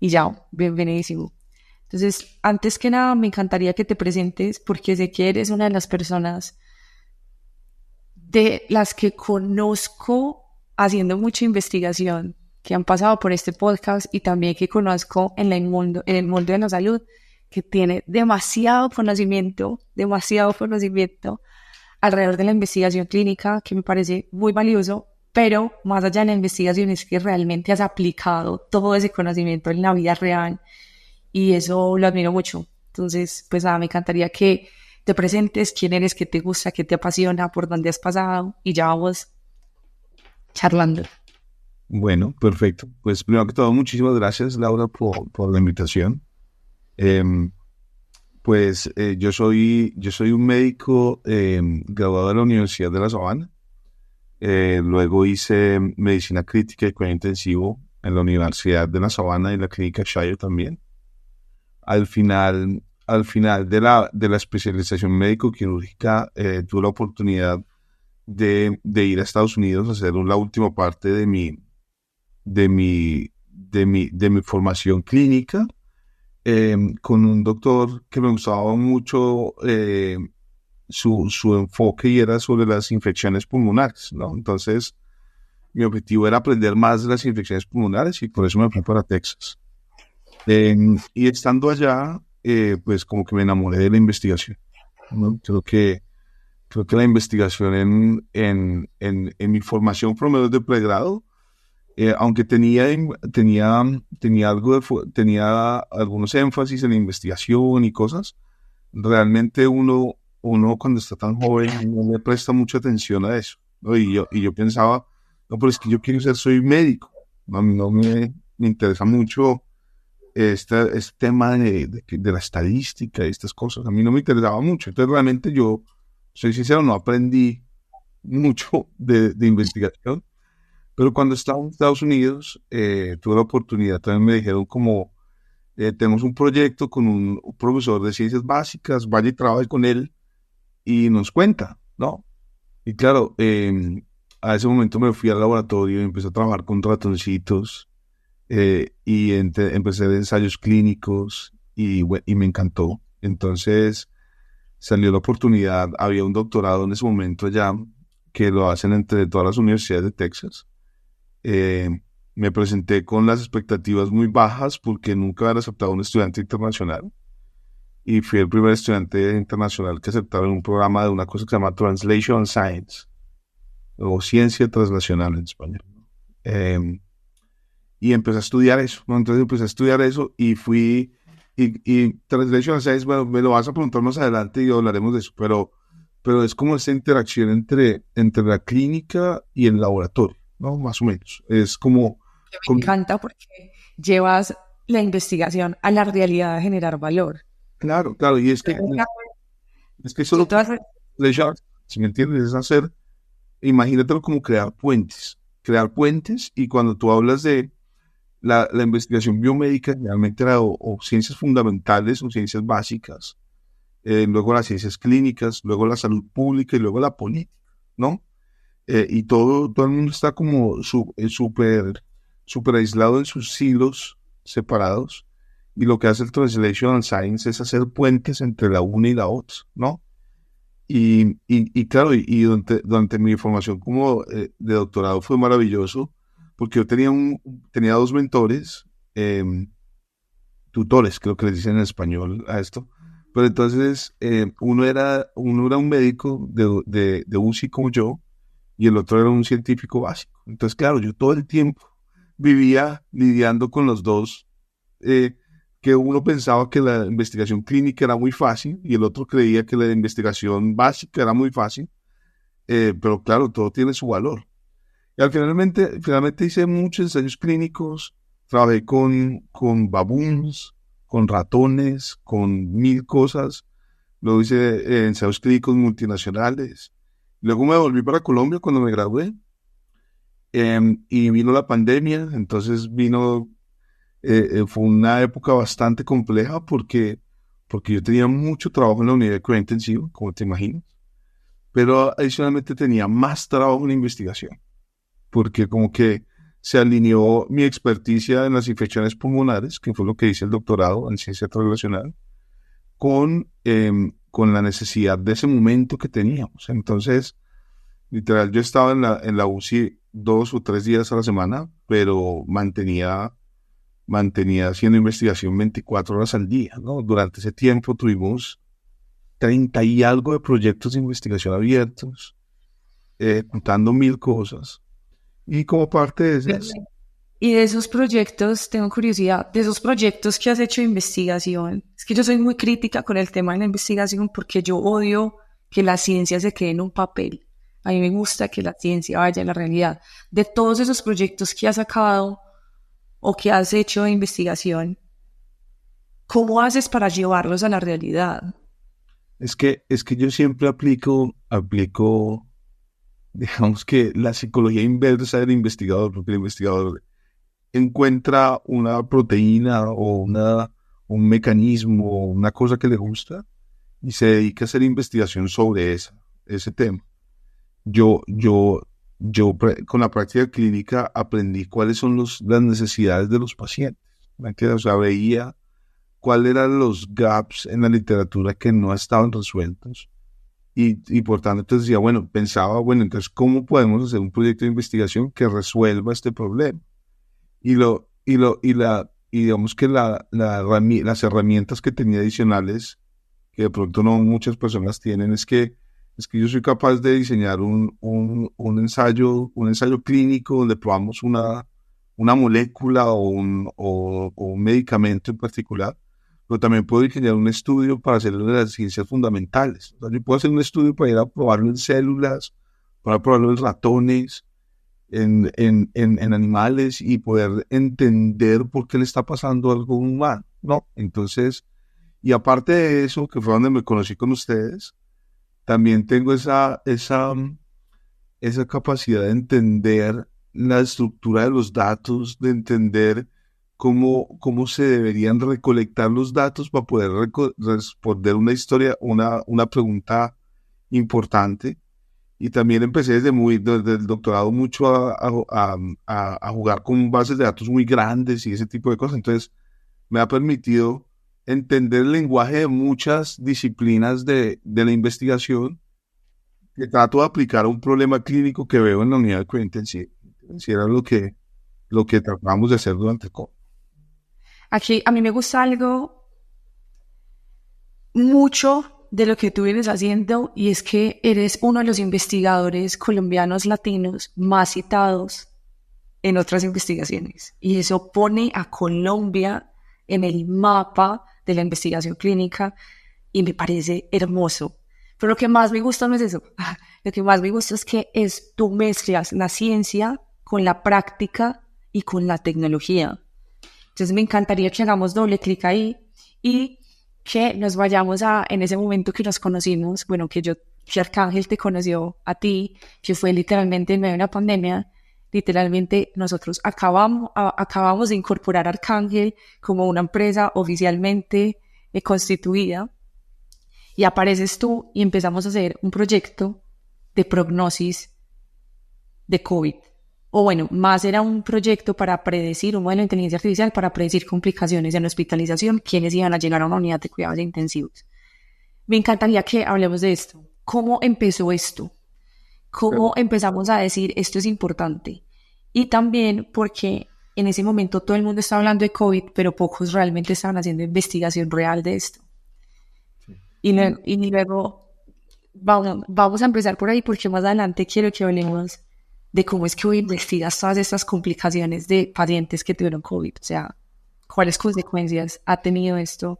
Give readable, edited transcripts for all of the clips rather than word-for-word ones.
y ya, bienvenidísimo. Entonces, antes que nada, me encantaría que te presentes porque sé que eres una de las personas de las que conozco haciendo mucha investigación, que han pasado por este podcast y también que conozco en el mundo de la salud, que tiene demasiado conocimiento alrededor de la investigación clínica, que me parece muy valioso, pero más allá de la investigación es que realmente has aplicado todo ese conocimiento en la vida real y eso lo admiro mucho. Entonces, pues nada, me encantaría que te presentes, quién eres, qué te gusta, qué te apasiona, por dónde has pasado y ya vamos charlando. Bueno, perfecto. Pues primero que todo, muchísimas gracias, Laura, por la invitación. Em, yo soy un médico graduado de la Universidad de La Sabana. Luego hice medicina crítica y cuidado intensivo en la Universidad de La Sabana y la clínica Shire también. Al final de la especialización médico-quirúrgica, tuve la oportunidad de ir a Estados Unidos a hacer la última parte de mi formación clínica, con un doctor que me gustaba mucho, su enfoque, y era sobre las infecciones pulmonares, ¿no? Entonces, mi objetivo era aprender más de las infecciones pulmonares y por eso me fui para Texas. Y estando allá, pues como que me enamoré de la investigación, ¿no? Creo que la investigación en mi formación promedio de pregrado, aunque tenía algunos énfasis en la investigación y cosas, realmente uno cuando está tan joven no le presta mucha atención a eso, ¿no? Y yo pensaba, no, pero es que yo quiero soy médico, no me interesa mucho este tema de la estadística y estas cosas. A mí no me interesaba mucho. Entonces realmente yo, soy sincero, no aprendí mucho de investigación. Pero cuando estaba en Estados Unidos, tuve la oportunidad, también me dijeron como, tenemos un proyecto con un profesor de ciencias básicas, vaya y trabaje con él y nos cuenta, ¿no? Y claro, a ese momento me fui al laboratorio y empecé a trabajar con ratoncitos, y empecé de ensayos clínicos y me encantó. Entonces salió la oportunidad, había un doctorado en ese momento ya que lo hacen entre todas las universidades de Texas. Eh, Me presenté con las expectativas muy bajas porque nunca había aceptado un estudiante internacional y fui el primer estudiante internacional que aceptaron un programa de una cosa que se llama Translation Science o ciencia translacional en español. Eh, y empecé a estudiar eso, ¿no? Entonces empecé a estudiar eso y y Translation Science, bueno, me lo vas a preguntar más adelante y hablaremos de eso, pero es como esa interacción entre la clínica y el laboratorio, ¿no? Más o menos. Es Me como encanta porque llevas la investigación a la realidad de generar valor. claro, claro, y es que, Entonces, es que yo solo te voy a hacer- Translation, si me entiendes, es hacer, imagínatelo como crear puentes, y cuando tú hablas de la investigación biomédica, realmente o ciencias fundamentales o ciencias básicas, luego las ciencias clínicas, luego la salud pública y luego la política, ¿no? Y todo el mundo está como súper aislado en sus silos separados, y lo que hace el Translational Science es hacer puentes entre la una y la otra, ¿no? Y claro, y durante mi formación como de doctorado fue maravilloso, porque yo tenía dos mentores, tutores, creo que les dicen en español a esto. Pero entonces, uno era un médico de UCI como yo, y el otro era un científico básico. Entonces, claro, yo todo el tiempo vivía lidiando con los dos, eh, que uno pensaba que la investigación clínica era muy fácil y el otro creía que la investigación básica era muy fácil, pero claro, todo tiene su valor. Y finalmente hice muchos ensayos clínicos, trabajé con baboons, con ratones, con mil cosas. Luego hice ensayos clínicos multinacionales. Luego me volví para Colombia cuando me gradué, y vino la pandemia. Entonces fue una época bastante compleja porque yo tenía mucho trabajo en la unidad de cuidado intensivo, como te imaginas, pero adicionalmente tenía más trabajo en investigación, porque como que se alineó mi experticia en las infecciones pulmonares, que fue lo que hice el doctorado en ciencia translacional, con la necesidad de ese momento que teníamos. Entonces, literal, yo estaba en la UCI 2 o 3 días a la semana, pero mantenía haciendo investigación 24 horas al día, ¿no? Durante ese tiempo tuvimos 30 y algo de proyectos de investigación abiertos, contando 1000 cosas. Y como parte de esas, Y de esos proyectos, tengo curiosidad, de esos proyectos que has hecho de investigación, es que yo soy muy crítica con el tema de la investigación porque yo odio que la ciencia se quede en un papel. A mí me gusta que la ciencia vaya a la realidad. De todos esos proyectos que has sacado o que has hecho de investigación, ¿cómo haces para llevarlos a la realidad? es que yo siempre aplico, digamos que la psicología inversa del investigador, porque el investigador encuentra una proteína o un mecanismo o una cosa que le gusta y se dedica a hacer investigación sobre ese tema. Yo, yo, con la práctica clínica aprendí cuáles son las necesidades de los pacientes. ¿Me entiendes? O sea, veía cuáles eran los gaps en la literatura que no estaban resueltos. Y por tanto, entonces decía, pensaba, entonces, ¿cómo podemos hacer un proyecto de investigación que resuelva este problema? Y digamos que las herramientas que tenía adicionales, que de pronto no muchas personas tienen, es que yo soy capaz de diseñar un ensayo clínico donde probamos una molécula o un medicamento en particular, pero también puedo diseñar un estudio para hacer las ciencias fundamentales. O sea, yo puedo hacer un estudio para ir a probarlo en células, para probarlo en ratones, en animales y poder entender por qué le está pasando algo a un humano, ¿no? Entonces, y aparte de eso, que fue donde me conocí con ustedes, también tengo esa capacidad de entender la estructura de los datos, de entender cómo se deberían recolectar los datos para poder responder una historia, una pregunta importante. Y también empecé desde el doctorado mucho a jugar con bases de datos muy grandes y ese tipo de cosas. Entonces, me ha permitido entender el lenguaje de muchas disciplinas de la investigación que trato de aplicar a un problema clínico que veo en la unidad de cuidado intensivo. Si era lo que tratamos de hacer durante el COVID. Aquí a mí me gusta algo mucho de lo que tú vienes haciendo y es que eres uno de los investigadores colombianos latinos más citados en otras investigaciones y eso pone a Colombia en el mapa de la investigación clínica y me parece hermoso. Pero lo que más me gusta no es eso. Lo que más me gusta es que tú mezclas la ciencia con la práctica y con la tecnología. Entonces me encantaría que hagamos doble clic ahí y que nos vayamos en ese momento que nos conocimos, que Arcángel te conoció a ti, que fue literalmente en medio de una pandemia. Literalmente nosotros acabamos de incorporar a Arcángel como una empresa oficialmente constituida y apareces tú y empezamos a hacer un proyecto de prognosis de COVID. O más era un proyecto para predecir, un modelo de inteligencia artificial para predecir complicaciones en hospitalización, quiénes iban a llegar a una unidad de cuidados intensivos. Me encantaría que hablemos de esto. ¿Cómo empezó esto? ¿Cómo empezamos a decir esto es importante? Y también porque en ese momento todo el mundo estaba hablando de COVID, pero pocos realmente estaban haciendo investigación real de esto. Y luego vamos a empezar por ahí porque más adelante quiero que hablemos de cómo es que hoy investigas todas estas complicaciones de pacientes que tuvieron COVID. O sea, ¿cuáles consecuencias ha tenido esto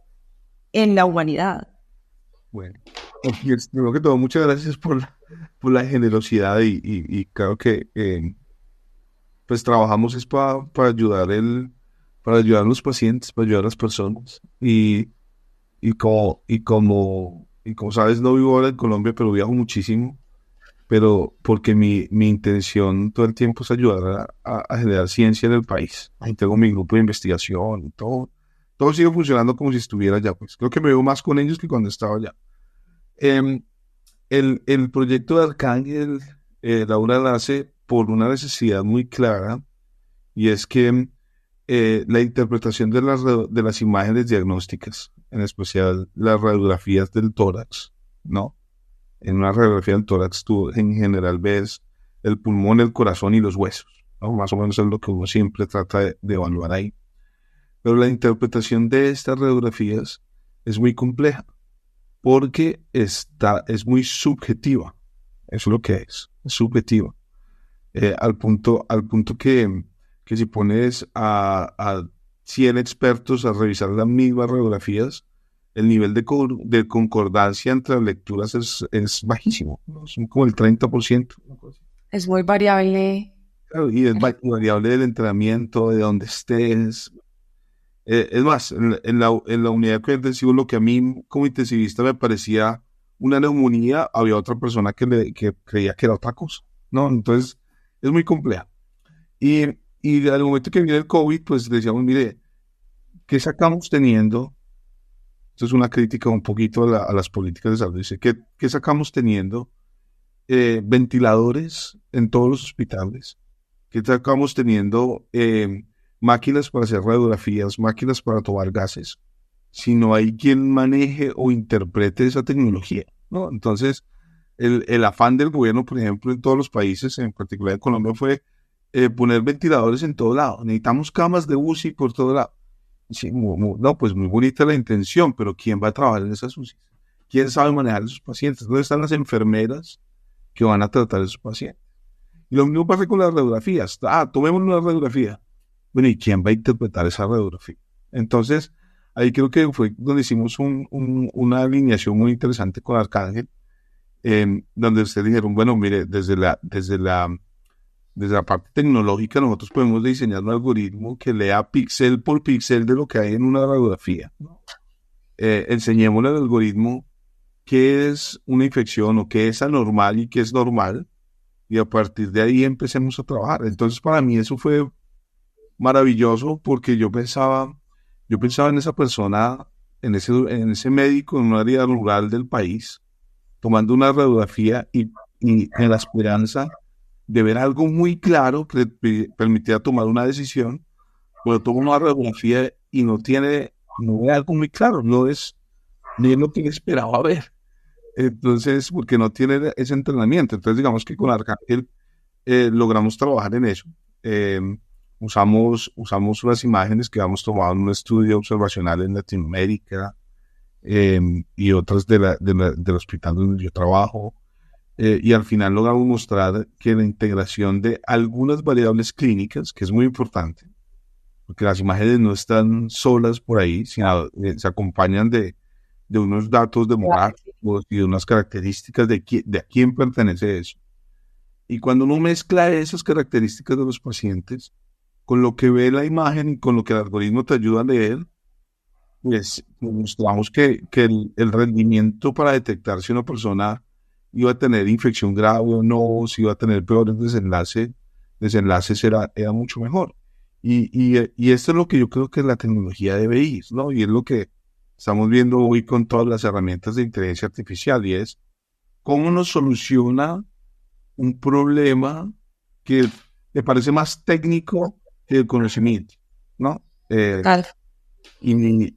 en la humanidad? Bueno, primero que todo, muchas gracias por la generosidad y claro que pues trabajamos es para ayudar a los pacientes, para ayudar a las personas y como sabes, no vivo ahora en Colombia, pero viajo muchísimo, pero porque mi intención todo el tiempo es ayudar a generar ciencia en el país. Ahí tengo mi grupo de investigación y todo sigue funcionando como si estuviera allá, pues creo que me veo más con ellos que cuando estaba allá. Em, el proyecto de Arcángel, Laura, nace por una necesidad muy clara y es que la interpretación de las imágenes diagnósticas, en especial las radiografías del tórax, ¿no? En una radiografía del tórax tú en general ves el pulmón, el corazón y los huesos, ¿no? Más o menos es lo que uno siempre trata de evaluar ahí. Pero la interpretación de estas radiografías es muy compleja porque es muy subjetiva. Eso es lo que es subjetiva. Al punto que si pones a 100 expertos a revisar las mismas radiografías, el nivel de concordancia entre las lecturas es bajísimo, ¿no? Son como el 30%. Es muy variable. Claro, y es variable del entrenamiento, de donde estés. Es más, en la unidad de cuidados intensivos, lo que a mí como intensivista me parecía una neumonía, había otra persona que creía que era otra cosa, ¿no? Entonces, es muy compleja. Y, y al momento que viene el COVID, pues decíamos, mire, ¿qué sacamos teniendo? Esto es una crítica un poquito a las políticas de salud. Dice, ¿qué sacamos teniendo ventiladores en todos los hospitales? ¿Qué sacamos teniendo máquinas para hacer radiografías, máquinas para tomar gases, si no hay quien maneje o interprete esa tecnología, ¿no? Entonces, el afán del gobierno, por ejemplo, en todos los países, en particular en Colombia, fue poner ventiladores en todo lado. Necesitamos camas de UCI por todo lado. Sí, no, pues muy bonita la intención, pero ¿quién va a trabajar en esas UCI? ¿Quién sabe manejar a esos pacientes? ¿Dónde están las enfermeras que van a tratar a esos pacientes? Y lo mismo pasa con las radiografías. Tomemos una radiografía. Bueno, ¿y quién va a interpretar esa radiografía? Entonces, ahí creo que fue donde hicimos una alineación muy interesante con Arcángel, donde ustedes dijeron, bueno, mire, desde la parte tecnológica nosotros podemos diseñar un algoritmo que lea píxel por píxel de lo que hay en una radiografía. Enseñémosle al algoritmo qué es una infección o qué es anormal y qué es normal, y a partir de ahí empecemos a trabajar. Entonces, para mí eso fue maravilloso porque yo pensaba en esa persona, en ese médico en un área rural del país, tomando una radiografía y en la esperanza de ver algo muy claro que le permitiera tomar una decisión, pero toma una radiografía y no ve algo muy claro, ni es lo que esperaba ver. Entonces, porque no tiene ese entrenamiento. Entonces, digamos que con Arcángel logramos trabajar en eso. Eh, usamos unas imágenes que habíamos tomado en un estudio observacional en Latinoamérica y otras del hospital donde yo trabajo. Y al final logramos mostrar que la integración de algunas variables clínicas, que es muy importante, porque las imágenes no están solas por ahí, sino se acompañan de unos datos demográficos y de unas características de a quién pertenece eso. Y cuando uno mezcla esas características de los pacientes con lo que ve la imagen y con lo que el algoritmo te ayuda a leer, pues mostramos que el rendimiento para detectar si una persona iba a tener infección grave o no, si iba a tener peores desenlaces era mucho mejor. Y esto es lo que yo creo que la tecnología debe ir, ¿no? Y es lo que estamos viendo hoy con todas las herramientas de inteligencia artificial, y es cómo nos soluciona un problema que me parece más técnico que el conocimiento, ¿no? Claro. Y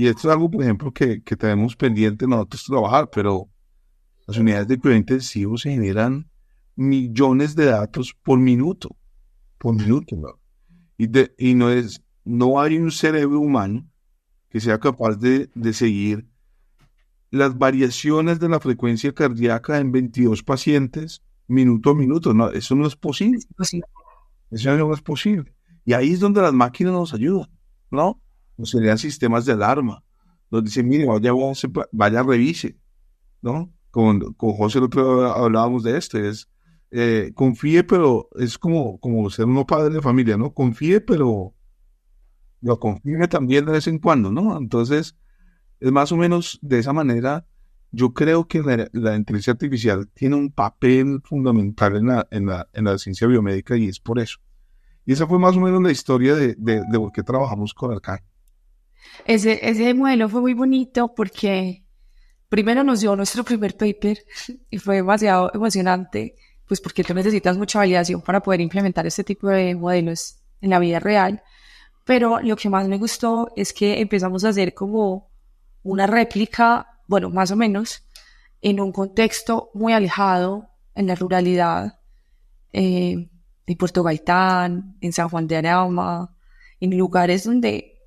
esto es algo, por ejemplo, que tenemos pendiente nosotros trabajar, pero las unidades de cuidado intensivo se generan millones de datos por minuto, ¿no? Y no hay un cerebro humano que sea capaz de seguir las variaciones de la frecuencia cardíaca en 22 pacientes minuto a minuto. No, eso no es posible. Sí. Eso no es posible. Y ahí es donde las máquinas nos ayudan, ¿no? Nos crean sistemas de alarma. Nos dicen, mire, vaya revise, ¿no? Con José el otro día hablábamos de esto. Confíe, pero es como ser uno padre de familia, ¿no? Confíe, pero lo confíe también de vez en cuando, ¿no? Entonces, es más o menos de esa manera. Yo creo que la inteligencia artificial tiene un papel fundamental en la ciencia biomédica, y es por eso. Y esa fue más o menos la historia de por qué trabajamos con Arcángel. Ese modelo fue muy bonito porque primero nos dio nuestro primer paper y fue demasiado emocionante, pues porque tú necesitas mucha validación para poder implementar este tipo de modelos en la vida real, pero lo que más me gustó es que empezamos a hacer como una réplica, bueno, más o menos, en un contexto muy alejado, en la ruralidad, en Puerto Gaitán, en San Juan de Arama, en lugares donde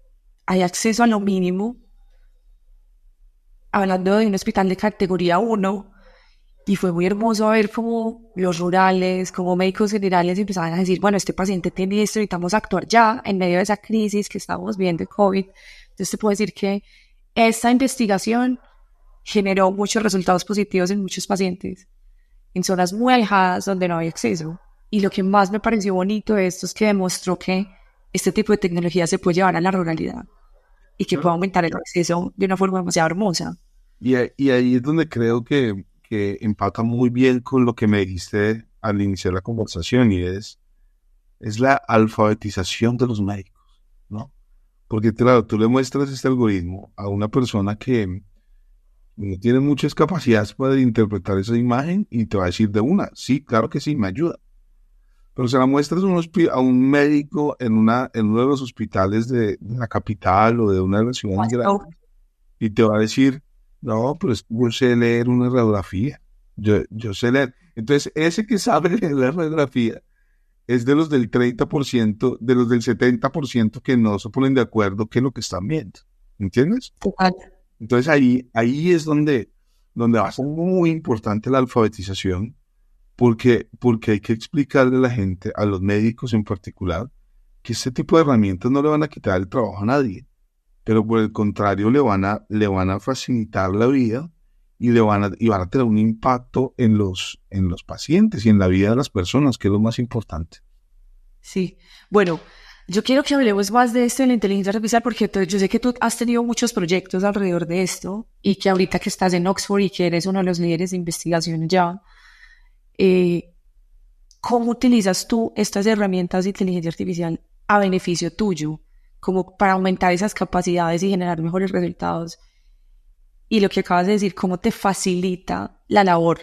hay acceso a lo mínimo, hablando de un hospital de categoría 1, y fue muy hermoso ver cómo los rurales, como médicos generales empezaban a decir, bueno, este paciente tiene esto, necesitamos actuar ya en medio de esa crisis que estamos viendo de COVID. Entonces te puedo decir que esta investigación generó muchos resultados positivos en muchos pacientes, en zonas muy alejadas donde no había acceso. Y lo que más me pareció bonito de esto es que demostró que este tipo de tecnología se puede llevar a la ruralidad y que puede aumentar el acceso de una forma demasiado hermosa. Y ahí es donde creo que empata muy bien con lo que me dijiste al iniciar la conversación, y es la alfabetización de los médicos, ¿no? Porque claro, tú le muestras este algoritmo a una persona que no tiene muchas capacidades para interpretar esa imagen y te va a decir de una, sí, claro que sí, me ayuda. Pero se la muestras a un médico en uno de los hospitales de la capital o de una de las ciudades grandes y te va a decir, no, pero yo sé leer una radiografía, yo sé leer. Entonces, ese que sabe leer la radiografía es de los del 30%, de los del 70% que no se ponen de acuerdo qué es lo que están viendo. ¿Entiendes? Entonces ahí es donde va a ser muy importante la alfabetización, porque hay que explicarle a la gente, a los médicos en particular, que este tipo de herramientas no le van a quitar el trabajo a nadie, pero por el contrario le van a facilitar la vida y van a tener un impacto en los pacientes y en la vida de las personas, que es lo más importante. Sí, bueno, yo quiero que hablemos más de esto en la inteligencia artificial porque yo sé que tú has tenido muchos proyectos alrededor de esto y que ahorita que estás en Oxford y que eres uno de los líderes de investigación ya, eh, ¿cómo utilizas tú estas herramientas de inteligencia artificial a beneficio tuyo, como para aumentar esas capacidades y generar mejores resultados? Y lo que acabas de decir, ¿cómo te facilita la labor?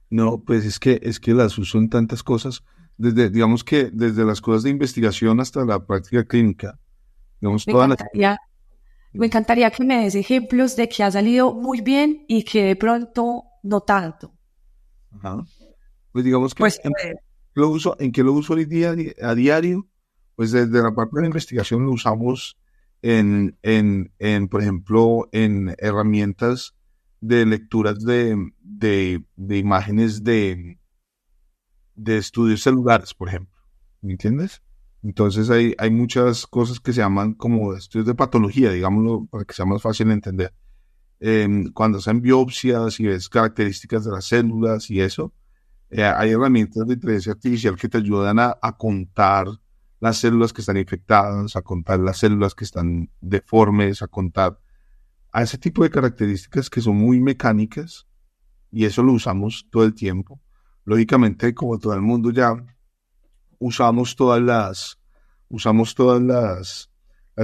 No, pues es que las uso en tantas cosas, digamos que desde las cosas de investigación hasta la práctica clínica, digamos, Me todas las... encantaría, me encantaría que me des ejemplos de que ha salido muy bien y que de pronto no tanto. Ajá. Pues digamos que Pues, ¿en qué lo uso hoy día a diario? Pues desde la parte de la investigación lo usamos por ejemplo, en herramientas de lecturas de imágenes de estudios celulares, por ejemplo. ¿Me entiendes? Entonces hay muchas cosas que se llaman como estudios de patología, digámoslo, para que sea más fácil de entender. Cuando hacen biopsias y ves características de las células y eso, hay herramientas de inteligencia artificial que te ayudan a contar las células que están infectadas, a contar las células que están deformes, a contar a ese tipo de características que son muy mecánicas, y eso lo usamos todo el tiempo. Lógicamente, como todo el mundo ya usamos todas las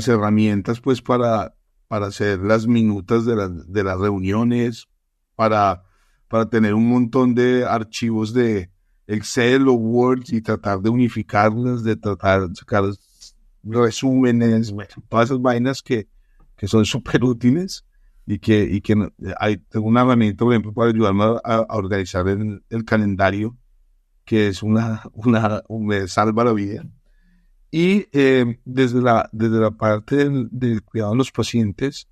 herramientas pues para hacer las minutas de las reuniones, para, para tener un montón de archivos de Excel o Word y tratar de unificarlas, de tratar de sacar resúmenes, bueno, todas esas vainas que son súper útiles tengo una herramienta, por ejemplo, para ayudarme a organizar el calendario, que es me salva la vida. Y desde la parte del cuidado de los pacientes,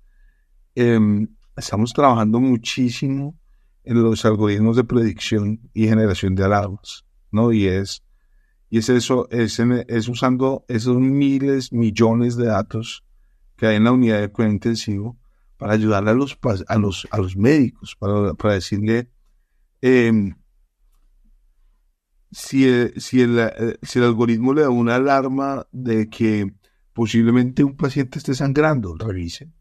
estamos trabajando muchísimo en los algoritmos de predicción y generación de alarmas, ¿no? Y es eso, es usando esos miles, millones de datos que hay en la unidad de cuidado intensivo para ayudarle a los médicos, para decirle, eh, si el algoritmo le da una alarma de que posiblemente un paciente esté sangrando, revise.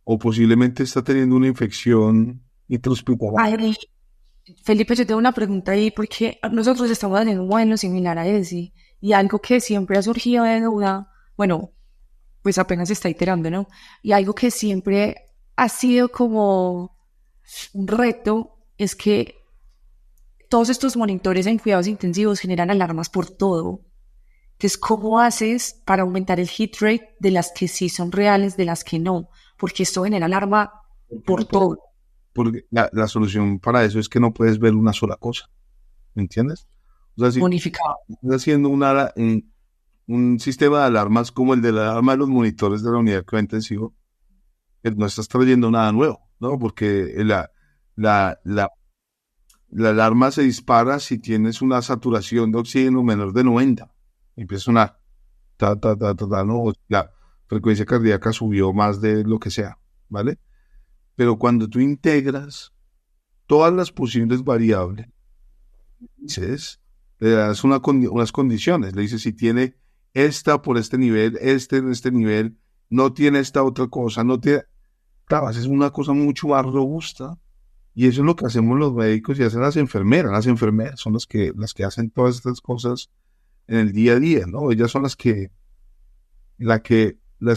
O posiblemente está teniendo una infección intrahospitalaria. ay, Felipe, yo tengo una pregunta ahí porque nosotros estamos haciendo un modelo similar a ese y algo que siempre ha surgido de duda, bueno, pues apenas se está iterando, ¿no? Y algo que siempre ha sido como un reto es que todos estos monitores en cuidados intensivos generan alarmas por todo. Entonces, ¿cómo haces para aumentar el hit rate de las que sí son reales, de las que no? Porque esto genera alarma Porque por no puedes- todo, porque la solución para eso es que no puedes ver una sola cosa, ¿me entiendes? O sea, si bonificado. estás haciendo un sistema de alarmas como el de la alarma de los monitores de la unidad de cuidado intensivo, no estás trayendo nada nuevo, ¿no? Porque la, la, la alarma se dispara si tienes una saturación de oxígeno menor de 90. Empieza a sonar, ¿no? La frecuencia cardíaca subió más de lo que sea, ¿vale? Pero cuando tú integras todas las posibles variables, dices, le das unas condiciones, le dices si tiene esta por este nivel, este en este nivel, no tiene esta otra cosa, no tiene... Claro, es una cosa mucho más robusta y eso es lo que hacemos los médicos y hacen las enfermeras. Las enfermeras son las que hacen todas estas cosas en el día a día, ¿no? Ellas son las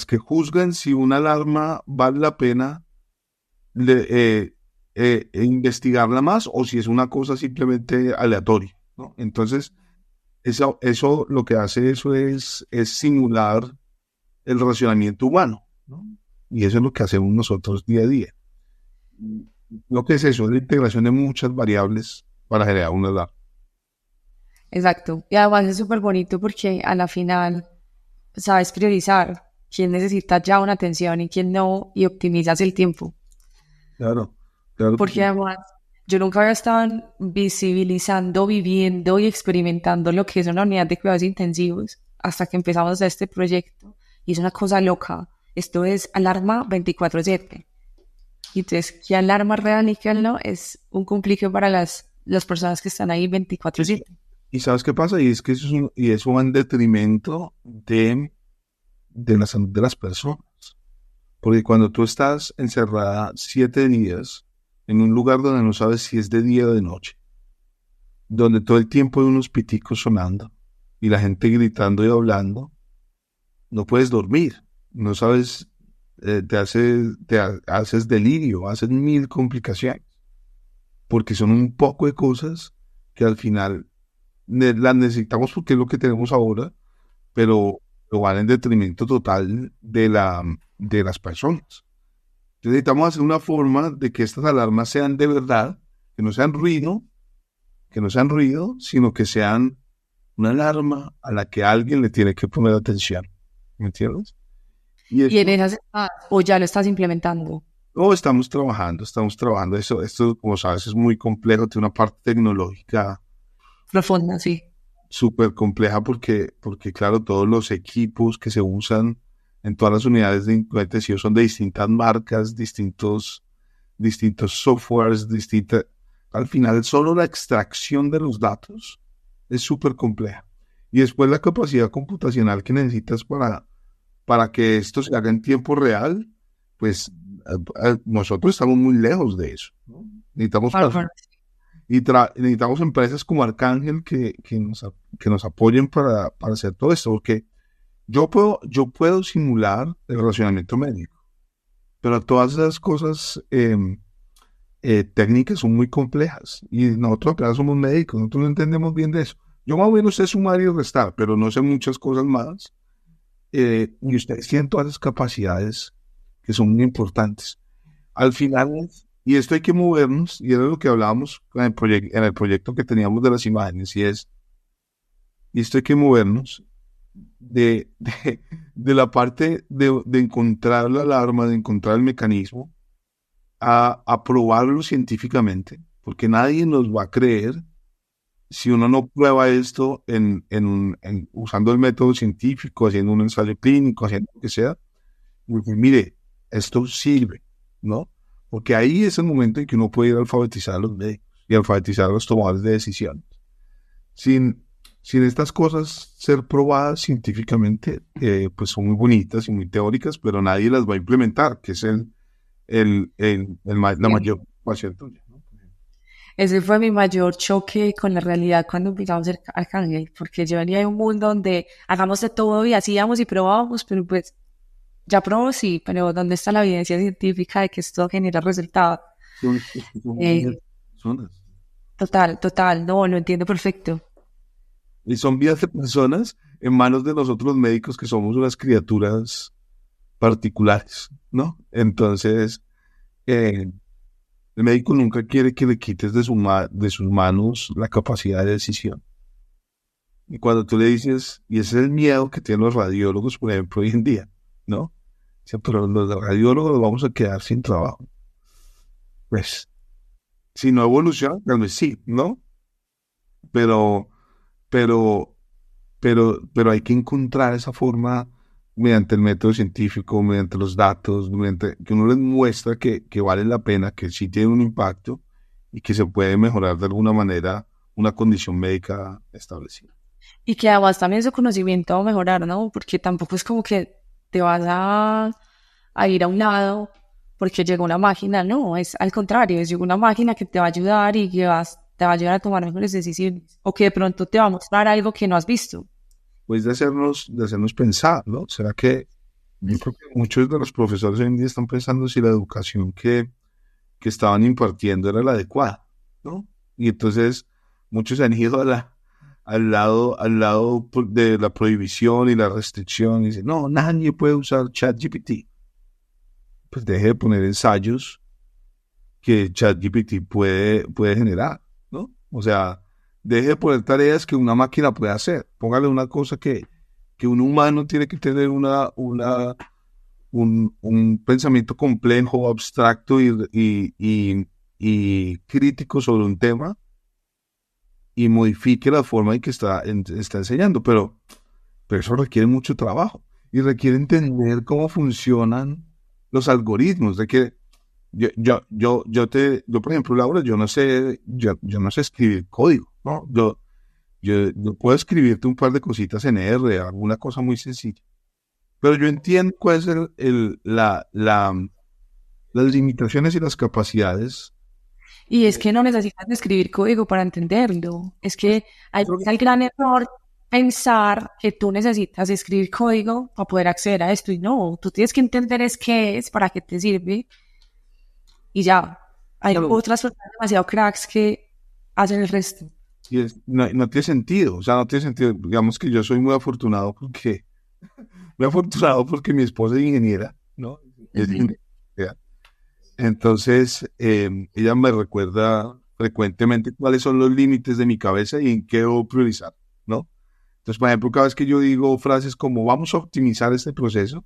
que juzgan si una alarma vale la pena le- investigarla más o si es una cosa simplemente aleatoria, ¿no? Entonces, eso lo que hace eso es simular el racionamiento humano, ¿no? Y eso es lo que hacemos nosotros día a día. Lo que es eso, es la integración de muchas variables para generar una alarma. Exacto. Y además es súper bonito porque a la final sabes priorizar quién necesita ya una atención y quién no, y optimizas el tiempo. Claro, claro que Porque sí. además yo nunca había estado visibilizando, viviendo y experimentando lo que es una unidad de cuidados intensivos hasta que empezamos este proyecto. Y es una cosa loca. Esto es alarma 24/7. Y entonces, ¿qué alarma real y qué no? Es un complique para las personas que están ahí Y, 24/7. y ¿sabes qué pasa? Y es que eso va en detrimento de la salud de las personas. Porque cuando tú estás encerrada 7 días en un lugar donde no sabes si es de día o de noche, donde todo el tiempo hay unos piticos sonando y la gente gritando y hablando, no puedes dormir, no sabes, haces delirio, haces mil complicaciones, porque son un poco de cosas que al final las necesitamos porque es lo que tenemos ahora, pero lo van en detrimento total de las personas. Entonces necesitamos hacer una forma de que estas alarmas sean de verdad, que no sean ruido, sino que sean una alarma a la que alguien le tiene que poner atención. ¿Me entiendes? Y Y en esto esas o ya lo estás implementando. no estamos trabajando. Esto, como sabes, es muy complejo, tiene una parte tecnológica Profunda, sí. súper compleja porque, claro, todos los equipos que se usan en todas las unidades de intensivo son de distintas marcas, distintos softwares, Al final, solo la extracción de los datos es súper compleja. Y después la capacidad computacional que necesitas para que esto se haga en tiempo real, pues nosotros estamos muy lejos de eso, ¿no? Necesitamos Bárbaro. necesitamos empresas como Arcángel que nos apoyen para hacer todo esto, porque yo puedo simular el racionamiento médico, pero todas esas cosas técnicas son muy complejas y nosotros apenas somos médicos, nosotros no entendemos bien de eso. Yo más o menos sé sumar y restar, pero no sé muchas cosas más. Y ustedes tienen todas las capacidades que son muy importantes. Al final, y esto hay que movernos, y era lo que hablábamos en el proyecto que teníamos de las imágenes, y esto hay que movernos de la parte de encontrar la alarma, de encontrar el mecanismo, a probarlo científicamente, porque nadie nos va a creer si uno no prueba esto usando el método científico, haciendo un ensayo clínico, haciendo lo que sea. Porque, mire, esto sirve, ¿no? Porque ahí es el momento en que uno puede ir a alfabetizar a los médicos y alfabetizar a los tomadores de decisiones. Sin, sin estas cosas ser probadas científicamente, pues son muy bonitas y muy teóricas, pero nadie las va a implementar, que es la mayor preocupación tuya, ¿no? Ese fue mi mayor choque con la realidad cuando empezamos Arcángel, porque yo venía de un mundo donde hagamos de todo y hacíamos y probábamos, pero pues ya probó sí, pero ¿dónde está la evidencia científica de que esto genera resultados? Son vidas Eh, de personas. total, no, lo entiendo perfecto. Y son vidas de personas en manos de nosotros los médicos, que somos unas criaturas particulares, ¿no? Entonces, el médico nunca quiere que le quites de sus manos la capacidad de decisión. Y cuando tú le dices, y ese es el miedo que tienen los radiólogos, por ejemplo, hoy en día, ¿no? Dicen, pero los radiólogos nos vamos a quedar sin trabajo. Pues, si no evoluciona, tal vez sí, ¿no? Pero, pero, pero hay que encontrar esa forma mediante el método científico, mediante los datos, mediante que uno les muestra que vale la pena, que sí tiene un impacto y que se puede mejorar de alguna manera una condición médica establecida. Y que además también su conocimiento va a mejorar, ¿no? Porque tampoco es como que te vas a ir a un lado porque llegó una máquina, no, es al contrario, es una máquina que te va a ayudar y que te va a ayudar a tomar mejores decisiones, o que de pronto te va a mostrar algo que no has visto. Pues de hacernos pensar, ¿no? ¿Será que yo creo que muchos de los profesores hoy en día están pensando si la educación que estaban impartiendo era la adecuada, ¿no? Y entonces muchos han ido al lado de la prohibición y la restricción y dicen, no, nadie puede usar ChatGPT. Pues deje de poner ensayos que ChatGPT puede generar, ¿no? O sea, deje de poner tareas que una máquina puede hacer. Póngale una cosa que un humano tiene que tener un pensamiento complejo, abstracto y crítico sobre un tema y modifique la forma en que está enseñando. Pero eso requiere mucho trabajo y requiere entender cómo funcionan los algoritmos. Yo, por ejemplo, Laura, yo no sé escribir código, ¿no? Yo puedo escribirte un par de cositas en R, alguna cosa muy sencilla. Pero yo entiendo cuáles son las limitaciones y las capacidades. Y es que no necesitas escribir código para entenderlo. Es que ahí está el gran error pensar que tú necesitas escribir código para poder acceder a esto. Y no, tú tienes que entender es qué es, para qué te sirve. Y ya, hay otras personas demasiado cracks que hacen el resto. No tiene sentido, o sea, no tiene sentido. Digamos que yo soy muy afortunado porque mi esposa es ingeniera, ¿no? Es ingeniera. Entonces, ella me recuerda frecuentemente cuáles son los límites de mi cabeza y en qué debo priorizar, ¿no? Entonces, por ejemplo, cada vez que yo digo frases como vamos a optimizar este proceso,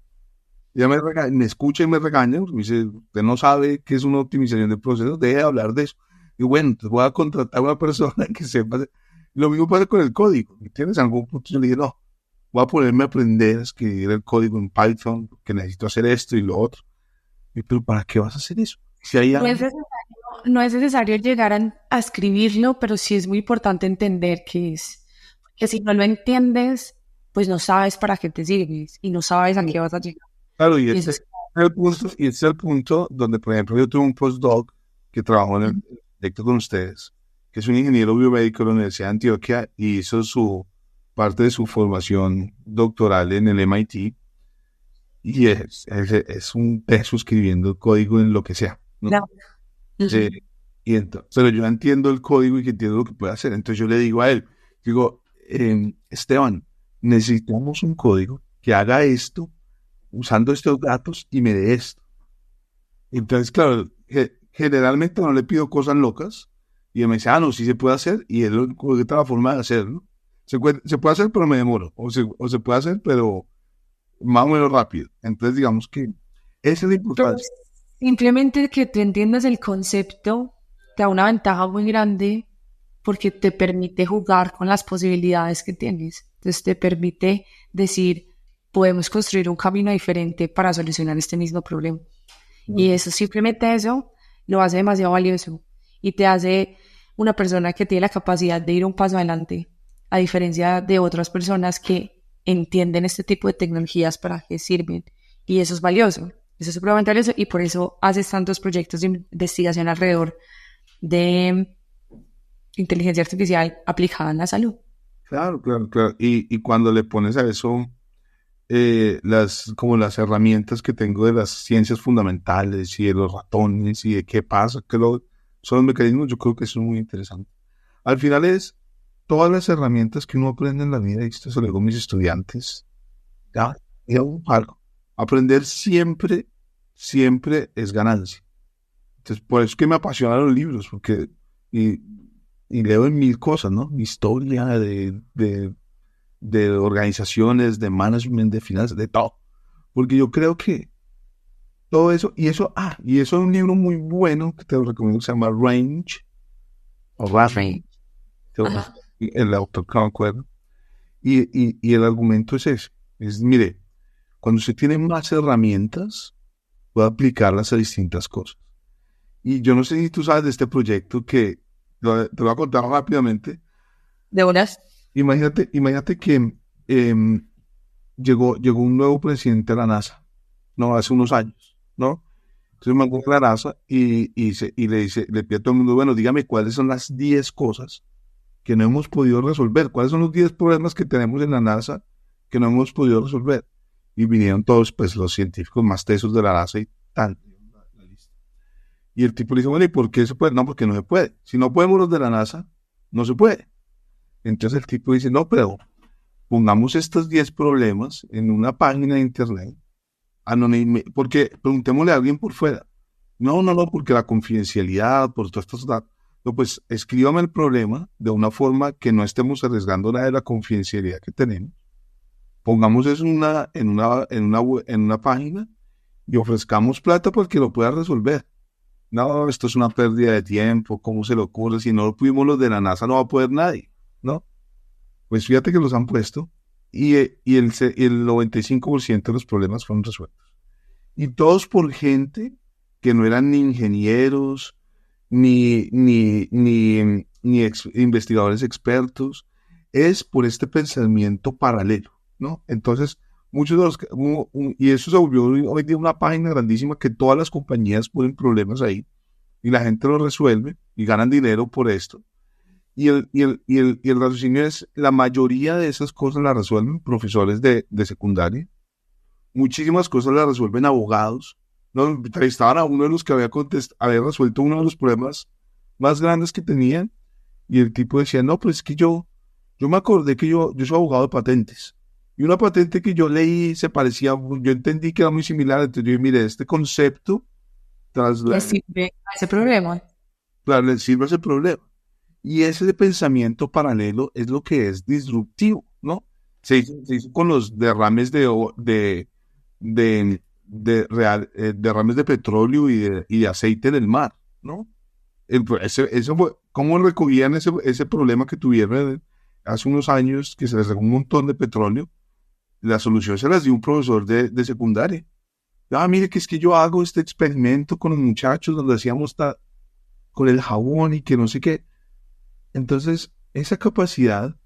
ella me escucha y me regaña, me dice, usted no sabe qué es una optimización de procesos, deje de hablar de eso. Y bueno, entonces voy a contratar a una persona que sepa. Lo mismo pasa con el código, ¿entiendes? En algún punto yo le dije, no, voy a ponerme a aprender a escribir el código en Python, que necesito hacer esto y lo otro. Pero ¿para qué vas a hacer eso? Si hay No es necesario, no es necesario llegar a escribirlo, pero sí es muy importante entender qué es. Porque si no lo entiendes, pues no sabes para qué te sirves y no sabes a qué vas a llegar. Claro, Y eso es y ese es el punto donde, por ejemplo, yo tuve un postdoc que trabajó en el proyecto con ustedes, que es un ingeniero biomédico de la Universidad de Antioquia y hizo parte de su formación doctoral en el MIT y es un teso escribiendo código en lo que sea, ¿no? claro. Eh, pero yo entiendo el código y que entiendo lo que puede hacer. Entonces yo le digo a él, digo, Esteban, necesitamos un código que haga esto usando estos datos y me dé esto. Entonces, claro, generalmente no le pido cosas locas y él me dice, no, sí se puede hacer y él encuentra la forma de hacerlo. Se puede hacer, pero me demoro. O se puede hacer, pero más o menos rápido. Entonces, digamos que esa es la importancia. Simplemente que tú entiendas el concepto te da una ventaja muy grande porque te permite jugar con las posibilidades que tienes. Entonces te permite decir, podemos construir un camino diferente para solucionar este mismo problema. Y eso, simplemente eso, lo hace demasiado valioso y te hace una persona que tiene la capacidad de ir un paso adelante, a diferencia de otras personas que entienden este tipo de tecnologías para qué sirven. Y eso es valioso, eso es supremamente valioso y por eso haces tantos proyectos de investigación alrededor de inteligencia artificial aplicada en la salud. Claro, claro, claro. Y cuando le pones a eso como las herramientas que tengo de las ciencias fundamentales y de los ratones y de qué pasa, son los mecanismos, yo creo que eso es muy interesante. Al final es todas las herramientas que uno aprende en la vida, y esto se lo digo a mis estudiantes, ya, algo. Aprender siempre, siempre es ganancia. Entonces, por eso es que me apasionan los libros, porque y, y leo en mil cosas, ¿no? Historia de organizaciones, de management, de finanzas, de todo. Porque yo creo que todo eso, y eso es un libro muy bueno que te lo recomiendo, que se llama Range, o Range, el autor que no me acuerdo. Y el argumento es ese, mire, cuando usted tiene más herramientas, puede aplicarlas a distintas cosas. Y yo no sé si tú sabes de este proyecto que te lo voy a contar rápidamente. ¿De unas? Imagínate que llegó un nuevo presidente a la NASA, ¿no? Hace unos años, ¿no? Entonces me acuerdo a la NASA y le pide a todo el mundo, bueno, dígame cuáles son las 10 cosas que no hemos podido resolver, cuáles son los 10 problemas que tenemos en la NASA que no hemos podido resolver. Y vinieron todos, pues, los científicos más tesos de la NASA y tal. Y el tipo le dice, bueno, ¿y por qué se puede? No, porque no se puede. Si no podemos los de la NASA, no se puede. Entonces el tipo dice, no, pero pongamos estos 10 problemas en una página de internet, porque preguntémosle a alguien por fuera. No, porque la confidencialidad, por todas estas datos. No, pues escríbame el problema de una forma que no estemos arriesgando nada de la confidencialidad que tenemos. Pongamos eso en una página y ofrezcamos plata para que lo pueda resolver. No, esto es una pérdida de tiempo, ¿cómo se le ocurre? Si no lo pudimos los de la NASA, no va a poder nadie, ¿no? Pues fíjate que los han puesto y el 95% de los problemas fueron resueltos. Y todos por gente que no eran ni ingenieros, ni investigadores expertos, es por este pensamiento paralelo, ¿no? Entonces, muchos de los y eso se volvió hoy día una página grandísima que todas las compañías ponen problemas ahí y la gente lo resuelve y ganan dinero por esto. Y el raciocinio es, la mayoría de esas cosas las resuelven profesores de secundaria, muchísimas cosas las resuelven abogados. No, entrevistaban a uno de los que había resuelto uno de los problemas más grandes que tenían y el tipo decía, no, pues es que yo me acordé que yo soy abogado de patentes. Y una patente que yo leí se parecía, yo entendí que era muy similar, entonces yo dije, mire, este concepto ¿Le sirve a ese problema? claro, le sirve a ese problema. Y ese pensamiento paralelo es lo que es disruptivo, ¿no? Se hizo con los derrames derrames de petróleo y de aceite en el mar, ¿no? Eso fue, ¿cómo recogían ese problema que tuvieron hace unos años, que se les regó un montón de petróleo? La solución se las dio un profesor de secundaria. Mire, que es que yo hago este experimento con los muchachos donde hacíamos con el jabón y que no sé qué. Entonces, esa capacidad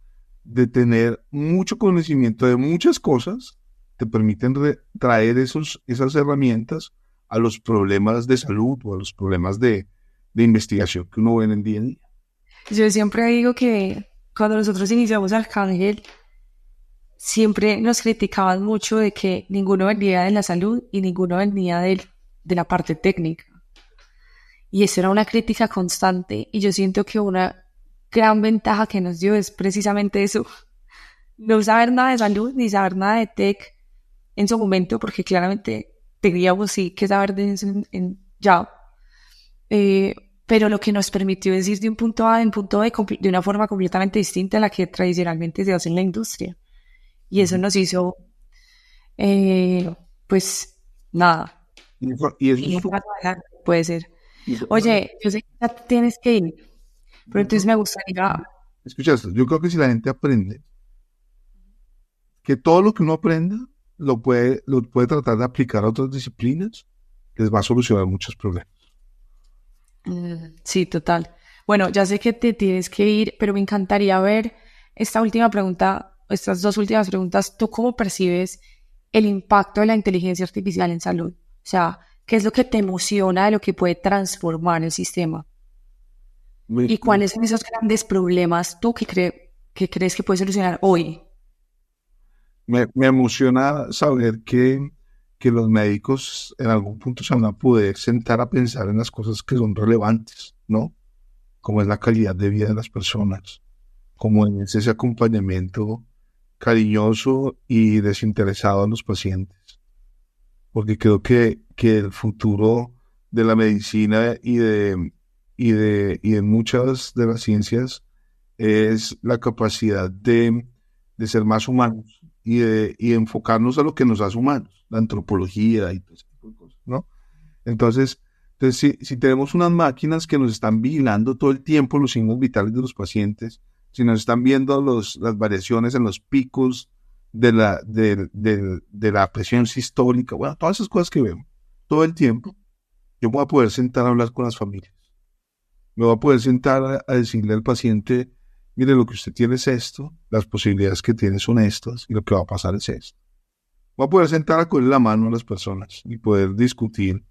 de tener mucho conocimiento de muchas cosas te permiten traer esas herramientas a los problemas de salud o a los problemas de investigación que uno ve en el día a día. Yo siempre digo que cuando nosotros iniciamos Arcángel, siempre nos criticaban mucho de que ninguno venía de la salud y ninguno venía de la parte técnica. Y eso era una crítica constante. Y yo siento que una gran ventaja que nos dio es precisamente eso. No saber nada de salud ni saber nada de tech en su momento, porque claramente teníamos sí que saber de eso ya. Pero lo que nos permitió es ir de un punto A a un punto B de una forma completamente distinta a la que tradicionalmente se hace en la industria. Y eso nos hizo, pues, nada. Y eso puede ser. Oye, yo sé que ya tienes que ir, pero entonces me gustaría... Escucha esto, yo creo que si la gente aprende, que todo lo que uno aprenda lo puede tratar de aplicar a otras disciplinas, les va a solucionar muchos problemas. Sí, total. Bueno, ya sé que te tienes que ir, pero me encantaría ver esta última pregunta, estas dos últimas preguntas. ¿Tú cómo percibes el impacto de la inteligencia artificial en salud? O sea, ¿qué es lo que te emociona de lo que puede transformar el sistema? ¿Y cuáles son esos grandes problemas tú que crees que puedes solucionar hoy? Me emociona saber que los médicos en algún punto se van a poder sentar a pensar en las cosas que son relevantes, ¿no? Como es la calidad de vida de las personas, como es ese acompañamiento cariñoso y desinteresado a los pacientes, porque creo que el futuro de la medicina y de muchas de las ciencias es la capacidad de ser más humanos y de enfocarnos a lo que nos hace humanos, la antropología y todo ese tipo de cosas, ¿no? Entonces, si tenemos unas máquinas que nos están vigilando todo el tiempo los signos vitales de los pacientes, si nos están viendo las variaciones en los picos de la presión sistólica, bueno, todas esas cosas que vemos todo el tiempo, yo me voy a poder sentar a hablar con las familias. Me voy a poder sentar a decirle al paciente, mire, lo que usted tiene es esto, las posibilidades que tiene son estas, y lo que va a pasar es esto. Voy a poder sentar a cogerle la mano a las personas y poder discutir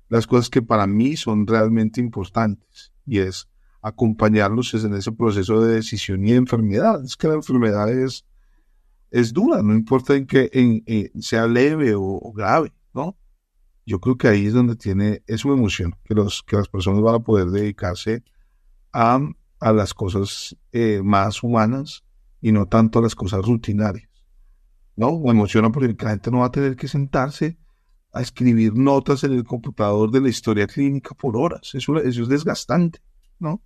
las cosas que para mí son realmente importantes, y es acompañarlos en ese proceso de decisión y de enfermedad. Es que la enfermedad es dura, no importa sea leve o grave, ¿no? Yo creo que ahí es donde es una emoción, que las personas van a poder dedicarse a, a las cosas más humanas y no tanto a las cosas rutinarias, ¿no? Me emociona porque la gente no va a tener que sentarse a escribir notas en el computador de la historia clínica por horas. Eso es desgastante, ¿no?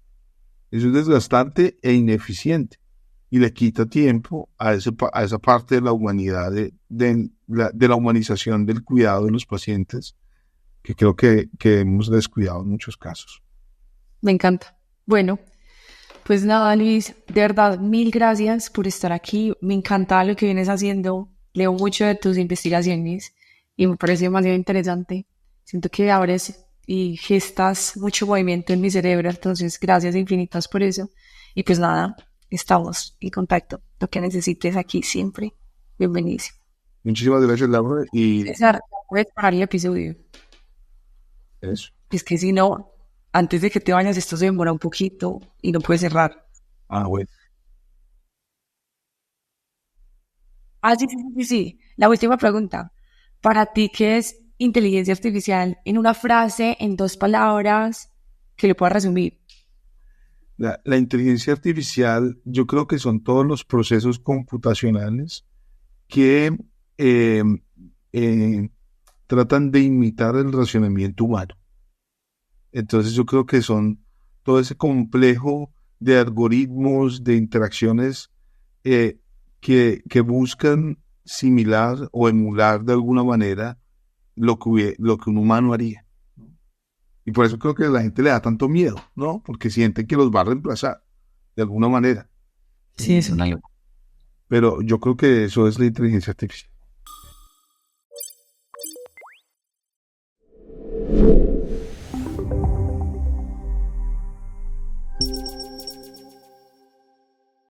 Eso es desgastante e ineficiente y le quita tiempo a esa parte de la humanidad, de la humanización del cuidado de los pacientes, que creo que hemos descuidado en muchos casos. Me encanta. Bueno, pues nada, Luis, de verdad, mil gracias por estar aquí. Me encanta lo que vienes haciendo. Leo mucho de tus investigaciones y me parece demasiado interesante. Siento que abres y gestas mucho movimiento en mi cerebro, entonces gracias infinitas por eso. Y pues nada, estamos en contacto. Lo que necesites aquí siempre. Bienvenido. Muchísimas gracias, Laura, y César, puedes parar el episodio. eso. Es que si no, antes de que te vayas, esto se demora un poquito y no puedes cerrar. Bueno. Ah, sí, sí, sí, sí, sí. La última pregunta. Para ti, ¿qué es inteligencia artificial? En una frase, en dos palabras, que lo puedas resumir. La inteligencia artificial, yo creo que son todos los procesos computacionales que eh, eh, tratan de imitar el razonamiento humano. Entonces yo creo que son todo ese complejo de algoritmos, de interacciones eh, que buscan similar o emular de alguna manera lo que un humano haría. Y por eso creo que a la gente le da tanto miedo, ¿no? Porque sienten que los va a reemplazar de alguna manera. Sí, es una locura. Pero yo creo que eso es la inteligencia artificial.